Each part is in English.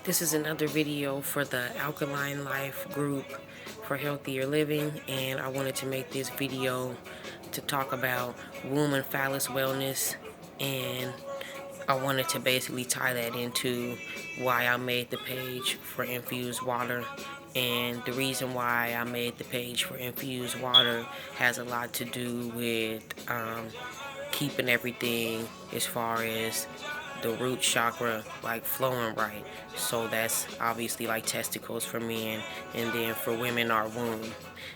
This is another video for the Alkaline Life group for healthier living, and I wanted to make this video to talk about womb and phallus wellness, and I wanted to basically tie that into why I made the page for infused water. And the reason why I made the page for infused water has a lot to do with keeping everything as far as the root chakra like flowing right. So that's obviously like testicles for men, and then for women our womb.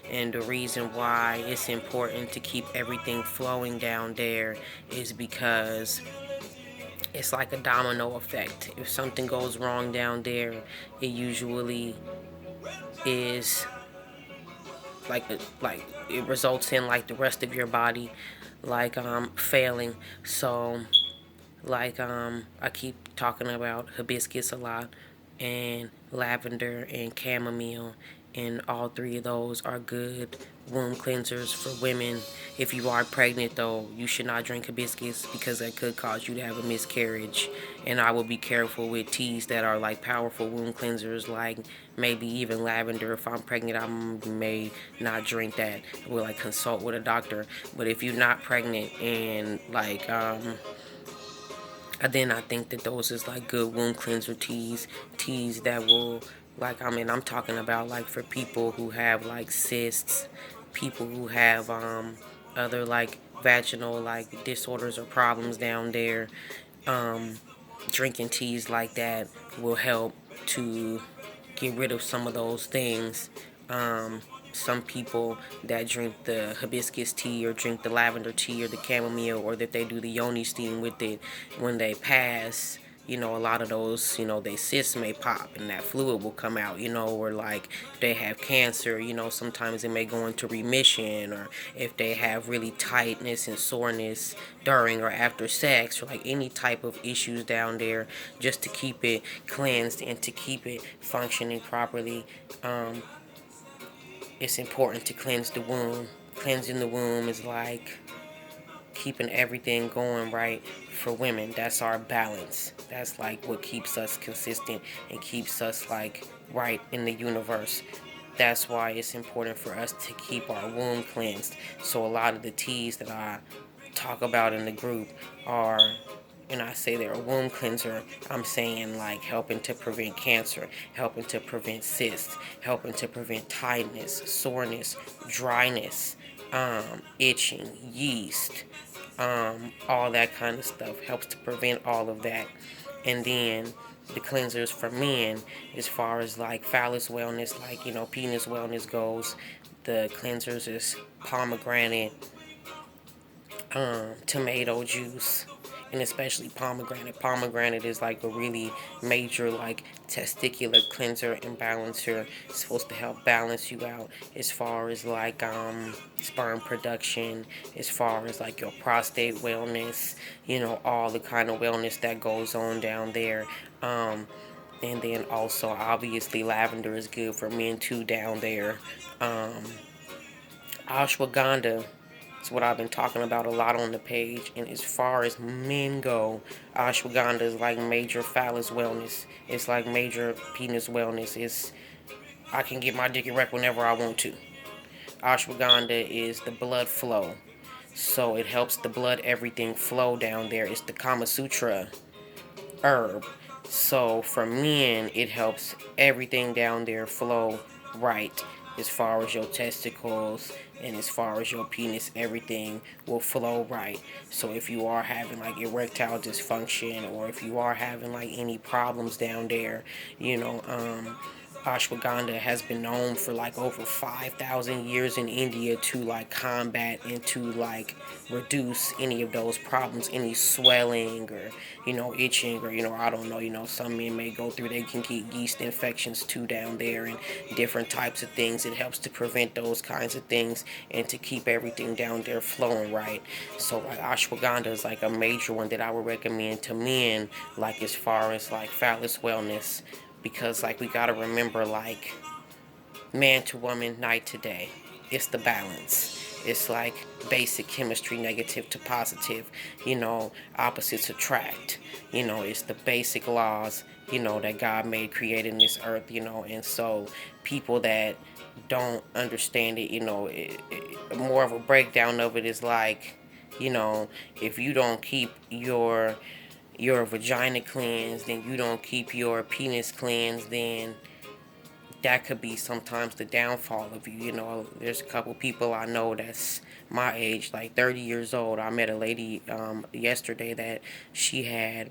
And the reason why it's important to keep everything flowing down there is because it's like a domino effect. If something goes wrong down there, it usually is like it results in like the rest of your body like failing. So like I keep talking about hibiscus a lot, and lavender and chamomile, and all three of those are good womb cleansers for women. If you are pregnant though, you should not drink hibiscus because that could cause you to have a miscarriage. And I will be careful with teas that are like powerful womb cleansers, like maybe even lavender. If I'm pregnant, I may not drink that. I will like consult with a doctor. But if you're not pregnant and like then I think that those is like good womb cleanser teas that will, like, I mean, I'm talking about like for people who have like cysts, people who have other like vaginal like disorders or problems down there. Um, Drinking teas like that will help to get rid of some of those things. Some people that drink the hibiscus tea or drink the lavender tea or the chamomile, or that they do the yoni steam with it, when they pass, a lot of those, they cysts may pop and that fluid will come out, or like if they have cancer, sometimes it may go into remission, or if they have really tightness and soreness during or after sex, or like any type of issues down there, just to keep it cleansed and to keep it functioning properly. It's important to cleanse the womb. Cleansing the womb is like keeping everything going right for women. That's our balance. That's like what keeps us consistent and keeps us like right in the universe. That's why it's important for us to keep our womb cleansed. So a lot of the teas that I talk about in the group are, and I say they're a womb cleanser, I'm saying like helping to prevent cancer, helping to prevent cysts, helping to prevent tiredness, soreness, dryness, itching, yeast, all that kind of stuff. Helps to prevent all of that. And then the cleansers for men, as far as like phallus wellness, like penis wellness goes, the cleansers is pomegranate, tomato juice, and especially pomegranate. Pomegranate is like a really major like testicular cleanser and balancer. It's supposed to help balance you out as far as like sperm production, as far as like your prostate wellness, all the kind of wellness that goes on down there. And then also obviously lavender is good for men too down there. Um, Ashwagandha is what I've been talking about a lot on the page. And as far as men go, ashwagandha is like major phallus wellness. It's like major penis wellness. I can get my dick erect whenever I want to. Ashwagandha is the blood flow. So it helps the blood, everything flow down there. It's the Kama Sutra herb. So for men, it helps everything down there flow right, as far as your testicles and as far as your penis. Everything will flow right. So if you are having like erectile dysfunction, or if you are having like any problems down there, ashwagandha has been known for like over 5,000 years in India to like combat and to like reduce any of those problems, any swelling or itching, or I don't know, some men may go through, they can get yeast infections too down there, and different types of things. It helps to prevent those kinds of things and to keep everything down there flowing right. So like ashwagandha is like a major one that I would recommend to men, like as far as like phallus wellness, because like we gotta remember, like, man to woman, night to day, it's the balance. It's like basic chemistry, negative to positive, opposites attract. It's the basic laws that God made creating this earth, and so people that don't understand it, more of a breakdown of it is like, if you don't keep your vagina cleansed, then you don't keep your penis cleansed, then that could be sometimes the downfall of you. There's a couple people I know that's my age, like 30 years old. I met a lady yesterday that she had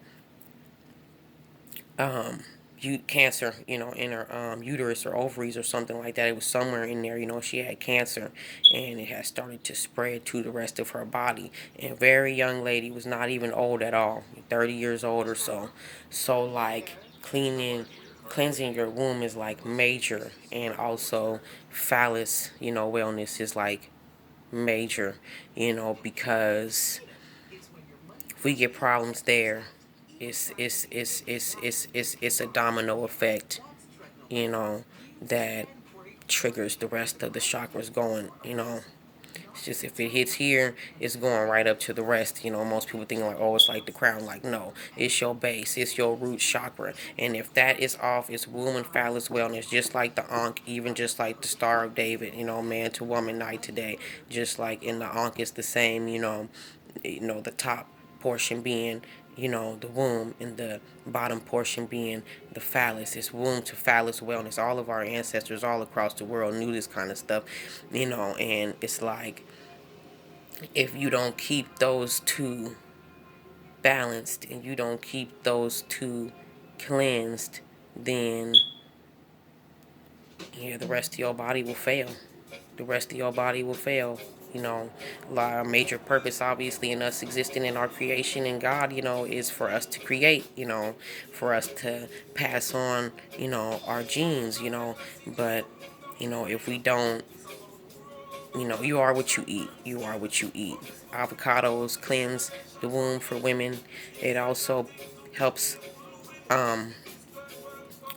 cancer, in her uterus or ovaries or something like that. It was somewhere in there, she had cancer, and it had started to spread to the rest of her body. And a very young lady, was not even old at all, 30 years old or so. So like cleansing your womb is like major, and also phallus, wellness is like major, because if we get problems there, it's a domino effect, you know, that triggers the rest of the chakras going, It's just if it hits here, it's going right up to the rest. Most people think like, oh, it's like the crown. Like, no, it's your base, it's your root chakra. And if that is off, it's womb and phallus wellness, just like the Ankh, even just like the Star of David, man to woman, night to day. Just like in the Ankh, it's the same, the top portion being, the womb, and the bottom portion being the phallus. It's womb to phallus wellness. All of our ancestors all across the world knew this kind of stuff, and it's like, if you don't keep those two balanced and you don't keep those two cleansed, then yeah, the rest of your body will fail. The rest of your body will fail. Our major purpose, obviously, in us existing in our creation in God, is for us to create, for us to pass on, our genes, but, if we don't, you are what you eat. You are what you eat. Avocados cleanse the womb for women. It also helps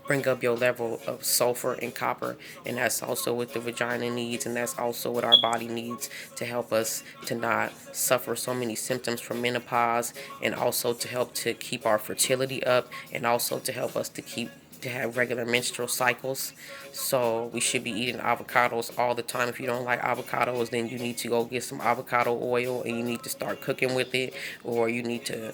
bring up your level of sulfur and copper, and that's also what the vagina needs, and that's also what our body needs to help us to not suffer so many symptoms from menopause, and also to help to keep our fertility up, and also to help us to have regular menstrual cycles. So we should be eating avocados all the time. If you don't like avocados, then you need to go get some avocado oil, and you need to start cooking with it, or you need to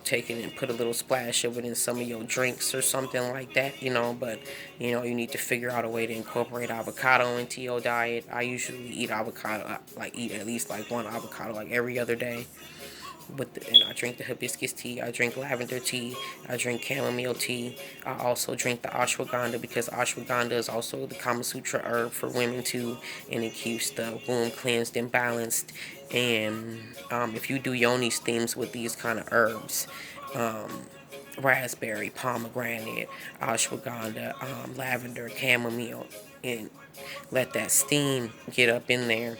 take it and put a little splash of it in some of your drinks or something like that, but, you need to figure out a way to incorporate avocado into your diet. I usually eat avocado, eat at least like one avocado like every other day. And I drink the hibiscus tea, I drink lavender tea, I drink chamomile tea. I also drink the ashwagandha, because ashwagandha is also the Kama Sutra herb for women too, and it keeps the womb cleansed and balanced. And if you do yoni steams with these kind of herbs, raspberry, pomegranate, ashwagandha, lavender, chamomile, and let that steam get up in there.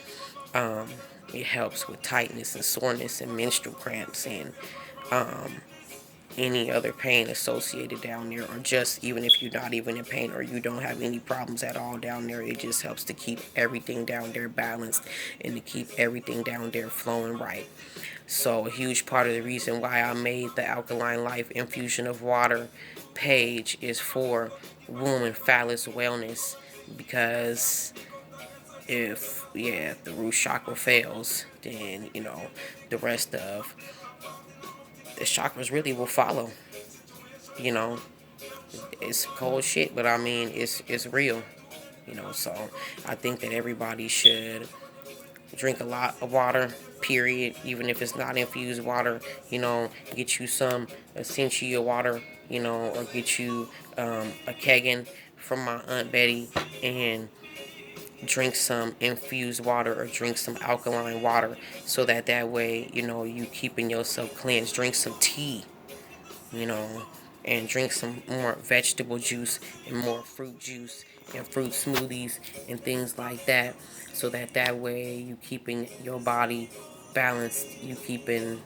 It helps with tightness and soreness and menstrual cramps, and any other pain associated down there, or just even if you're not even in pain or you don't have any problems at all down there, it just helps to keep everything down there balanced and to keep everything down there flowing right. So a huge part of the reason why I made the Alkaline Life Infusion of Water page is for womb and phallus wellness, because if the root chakra fails, then the rest of the chakras really will follow. you know it's cold shit, but I mean it's real. So I think that everybody should drink a lot of water, period, even if it's not infused water. Get you some essential water, or get you a keggin from my Aunt Betty, and drink some infused water or drink some alkaline water, so that way you keeping yourself cleansed. Drink some tea, you know and drink some more vegetable juice and more fruit juice and fruit smoothies and things like that, so that way you keeping your body balanced, you keeping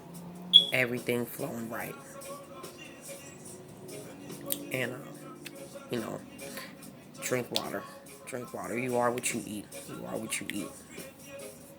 everything flowing right. And you know drink water. You are what you eat. You are what you eat.